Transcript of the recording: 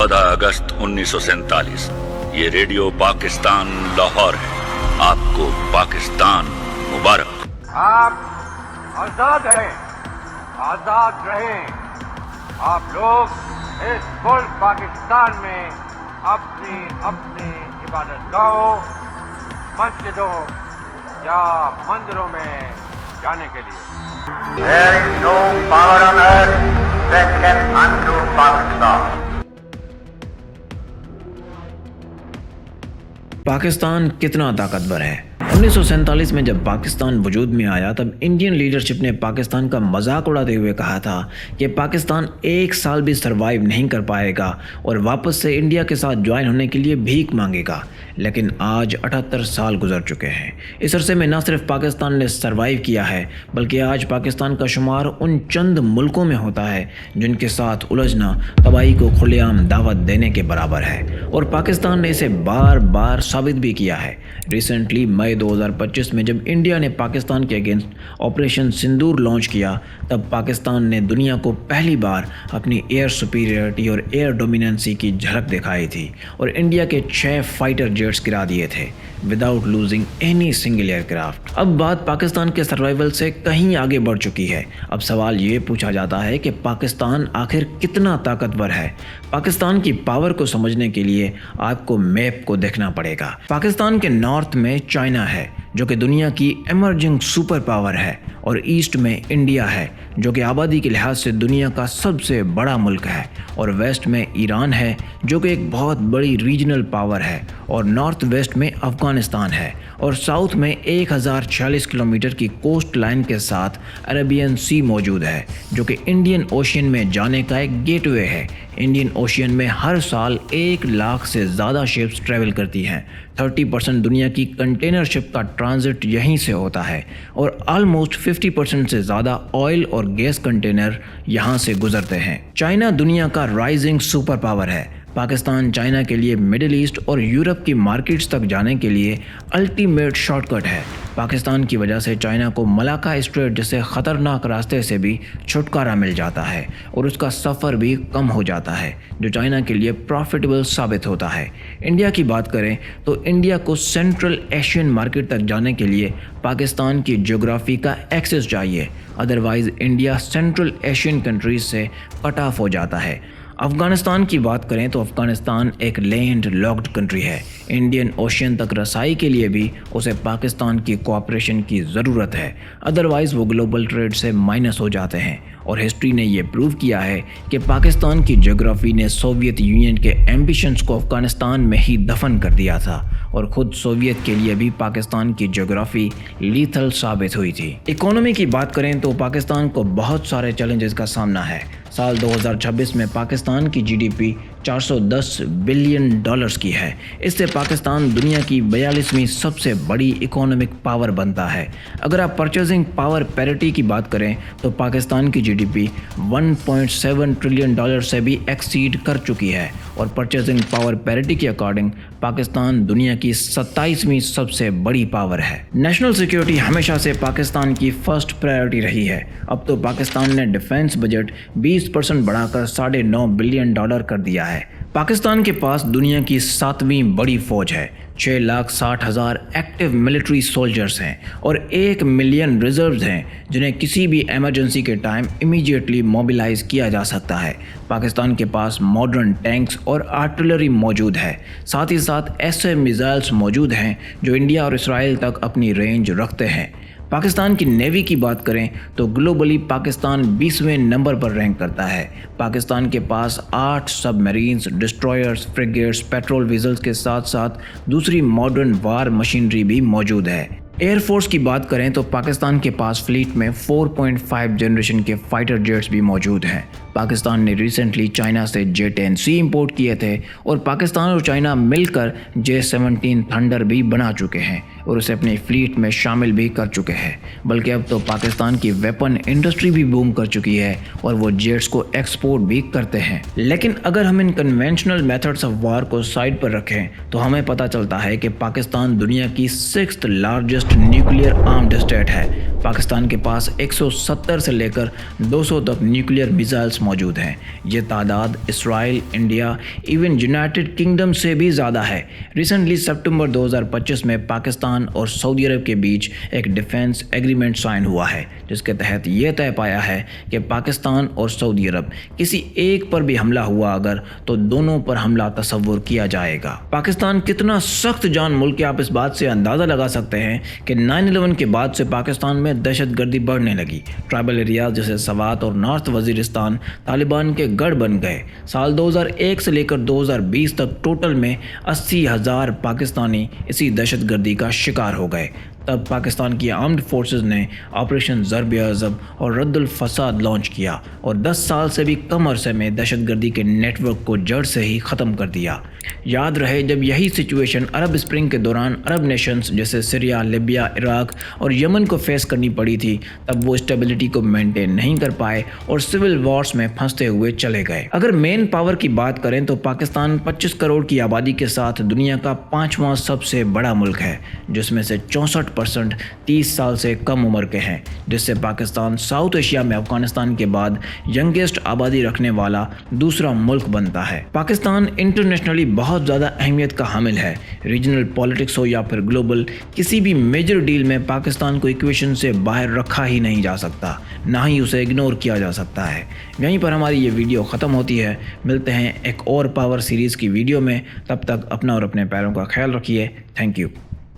14 अगस्त 1947। ये रेडियो पाकिस्तान लाहौर है। आपको पाकिस्तान मुबारक। आप आजाद हैं, आजाद रहें। आप लोग इस मुल्क पाकिस्तान में अपनी अपनी इबादत गाहों, मस्जिदों या मंदिरों में जाने के लिए। There is no power on earth that can undo Pakistan. Pakistan कितना ताकतवर है। 1947 में जब पाकिस्तान वजूद में आया तब इंडियन लीडरशिप ने पाकिस्तान का मजाक उड़ाते हुए कहा था कि पाकिस्तान एक साल भी सरवाइव नहीं कर पाएगा और वापस से इंडिया के साथ ज्वाइन होने के लिए भीख मांगेगा। लेकिन आज 78 साल गुजर चुके हैं। इस अरसे में न सिर्फ पाकिस्तान ने सरवाइव किया है बल्कि आज पाकिस्तान का शुमार उन चंद मुल्कों में होता है जिनके साथ उलझना तबाही को खुलेआम दावत देने के बराबर है और पाकिस्तान ने इसे बार बार साबित भी किया है। रिसेंटली मई 2025 में जब इंडिया ने पाकिस्तान के अगेंस्ट ऑपरेशन सिंदूर लॉन्च किया तब पाकिस्तान ने दुनिया को पहली बार अपनी एयर सुपीरियरिटी और एयर डोमिनेंसी की झलक दिखाई थी और इंडिया के 6 फाइटर जेट्स गिरा दिए थे without losing any single aircraft. अब बात पाकिस्तान के सर्वाइवल से कहीं आगे बढ़ चुकी है। अब सवाल ये पूछा जाता है कि पाकिस्तान आखिर कितना ताकतवर है। पाकिस्तान की पावर को समझने के लिए आपको मैप को देखना पड़ेगा। पाकिस्तान के नॉर्थ में चाइना है जो कि दुनिया की एमर्जिंग सुपर पावर है और ईस्ट में इंडिया है जो कि आबादी के लिहाज से दुनिया का सबसे बड़ा मुल्क है और वेस्ट में ईरान है जो कि एक बहुत बड़ी रीजनल पावर है और नॉर्थ वेस्ट में अफगानिस्तान है और साउथ में 1046 किलोमीटर की कोस्ट लाइन के साथ अरेबियन सी मौजूद है जो कि इंडियन ओशियन में जाने का एक गेटवे है। इंडियन ओशियन में हर साल 1 लाख से ज़्यादा शिप्स ट्रैवल करती हैं। 30% दुनिया की कंटेनर शिप का ट्रांजिट यहीं से होता है और ऑलमोस्ट 50% से ज़्यादा ऑयल और गैस कंटेनर यहाँ से गुजरते हैं। चाइना दुनिया का राइजिंग सुपर पावर है। पाकिस्तान चाइना के लिए मिडिल ईस्ट और यूरोप की मार्केट्स तक जाने के लिए अल्टीमेट शॉर्टकट है। पाकिस्तान की वजह से चाइना को मलाका स्ट्रेट जैसे ख़तरनाक रास्ते से भी छुटकारा मिल जाता है और उसका सफ़र भी कम हो जाता है जो चाइना के लिए प्रॉफिटेबल साबित होता है। इंडिया की बात करें तो इंडिया को सेंट्रल एशियन मार्केट तक जाने के लिए पाकिस्तान की ज्योग्राफी का एक्सेस चाहिए, otherwise India central Asian countries से कट ऑफ हो जाता है। अफ़गानिस्तान की बात करें तो अफ़गानिस्तान एक लैंड लॉक्ड कंट्री है। इंडियन ओशियन तक रसाई के लिए भी उसे पाकिस्तान की कोऑपरेशन की ज़रूरत है, अदरवाइज़ वो ग्लोबल ट्रेड से माइनस हो जाते हैं। और हिस्ट्री ने ये प्रूव किया है कि पाकिस्तान की ज्योग्राफी ने सोवियत यूनियन के एम्बिशंस को अफ़गानिस्तान में ही दफन कर दिया था और ख़ुद सोवियत के लिए भी पाकिस्तान की ज्योग्राफी लीथल साबित हुई थी। इकोनॉमी की बात करें तो पाकिस्तान को बहुत सारे चैलेंजेस का सामना है। साल 2026 में पाकिस्तान की जीडीपी 410 बिलियन डॉलर्स की है। इससे पाकिस्तान दुनिया की 42वीं सबसे बड़ी इकोनॉमिक पावर बनता है। अगर आप परचेजिंग पावर पैरिटी की बात करें तो पाकिस्तान की जीडीपी 1.7 ट्रिलियन डॉलर से भी एक्सीड कर चुकी है और परचेजिंग पावर पैरिटी के अकॉर्डिंग पाकिस्तान दुनिया की 27वीं सबसे बड़ी पावर है। नेशनल सिक्योरिटी हमेशा से पाकिस्तान की फर्स्ट प्रायोरिटी रही है। अब तो पाकिस्तान ने डिफेंस बजट 20% बढ़ाकर $9.5 बिलियन कर दिया है। पाकिस्तान के पास दुनिया की 7वीं बड़ी फौज है, 6,60,000 एक्टिव मिलिट्री सोल्जर्स हैं और 1 मिलियन रिजर्व्स हैं जिन्हें किसी भी इमरजेंसी के टाइम इमीडिएटली मोबिलाइज किया जा सकता है। पाकिस्तान के पास मॉडर्न टैंक्स और आर्टिलरी मौजूद है। साथ ही साथ ऐसे मिसाइल्स मौजूद हैं जो इंडिया और इसराइल तक अपनी रेंज रखते हैं। पाकिस्तान की नेवी की बात करें तो ग्लोबली पाकिस्तान 20वें नंबर पर रैंक करता है। पाकिस्तान के पास 8 submarines, destroyers, frigates, patrol vessels के साथ साथ दूसरी मॉडर्न वार मशीनरी भी मौजूद है। एयरफोर्स की बात करें तो पाकिस्तान के पास फ्लीट में 4.5 जनरेशन के फाइटर जेट्स भी मौजूद हैं। पाकिस्तान ने रिसेंटली चाइना से J-10C इंपोर्ट किए थे और पाकिस्तान और चाइना मिलकर J-17 थंडर भी बना चुके हैं और उसे अपनी फ्लीट में शामिल भी कर चुके हैं। बल्कि अब तो पाकिस्तान की वेपन इंडस्ट्री भी बूम कर चुकी है और वो जेट्स को एक्सपोर्ट भी करते हैं। लेकिन अगर हम इन कन्वेंशनल मेथड्स ऑफ वार को साइड पर रखें तो हमें पता चलता है कि पाकिस्तान दुनिया की 6th largest nuclear armed state है। पाकिस्तान के पास 170 से लेकर 200 तक न्यूक्लियर मिसाइल्स मौजूद हैं। ये तादाद Israel, India, even United kingdom से भी ज़्यादा है। रिसेंटली सितंबर 2025 में पाकिस्तान और सऊदी अरब के बीच एक डिफेंस एग्रीमेंट साइन हुआ है, जिसके तहत यह तय पाया है कि पाकिस्तान और सऊदी अरब किसी एक पर भी हमला हुआ अगर तो दोनों पर हमला तस्वुर किया जाएगा। पाकिस्तान कितना सख्त जान मुल्क है, आप इस बात से अंदाज़ा लगा सकते हैं कि 9/11 के बाद से पाकिस्तान में दहशतगर्दी बढ़ने लगी। ट्राइबल एरियाज जैसे सवात और नॉर्थ वजीरिस्तान तालिबान के गढ़ बन गए। साल 2001 से लेकर 2020 तक टोटल में 80,000 पाकिस्तानी इसी दहशतगर्दी का शिकार हो गए। तब पाकिस्तान की आर्म्ड फोर्सेस ने ऑपरेशन ज़र्ब-ए-अज़ब और रद्दुल फसाद लॉन्च किया और 10 साल से भी कम अरसे में दहशतगर्दी के नेटवर्क को जड़ से ही ख़त्म कर दिया। याद रहे, जब यही सिचुएशन अरब स्प्रिंग के दौरान अरब नेशंस जैसे सीरिया, लिबिया, इराक और यमन को फेस करनी पड़ी थी, तब वो स्टेबिलिटी को मेंटेन नहीं कर पाए और सिविल वॉर्स में फंसते हुए चले गए। अगर मेन पावर की बात करें तो पाकिस्तान 25 करोड़ की आबादी के साथ दुनिया का 5वां सबसे बड़ा मुल्क है, जिसमें से 64% 30 साल से कम उम्र के हैं, जिससे पाकिस्तान साउथ एशिया में अफगानिस्तान के बाद यंगेस्ट आबादी रखने वाला दूसरा मुल्क बनता है। पाकिस्तान इंटरनेशनली बहुत ज़्यादा अहमियत का हामिल है। रीजनल पॉलिटिक्स हो या फिर ग्लोबल, किसी भी मेजर डील में पाकिस्तान को इक्वेशन से बाहर रखा ही नहीं जा सकता, ना ही उसे इग्नोर किया जा सकता है। यहीं पर हमारी ये वीडियो ख़त्म होती है। मिलते हैं एक और पावर सीरीज़ की वीडियो में। तब तक अपना और अपने पैरों का ख्याल रखिए। Thank you.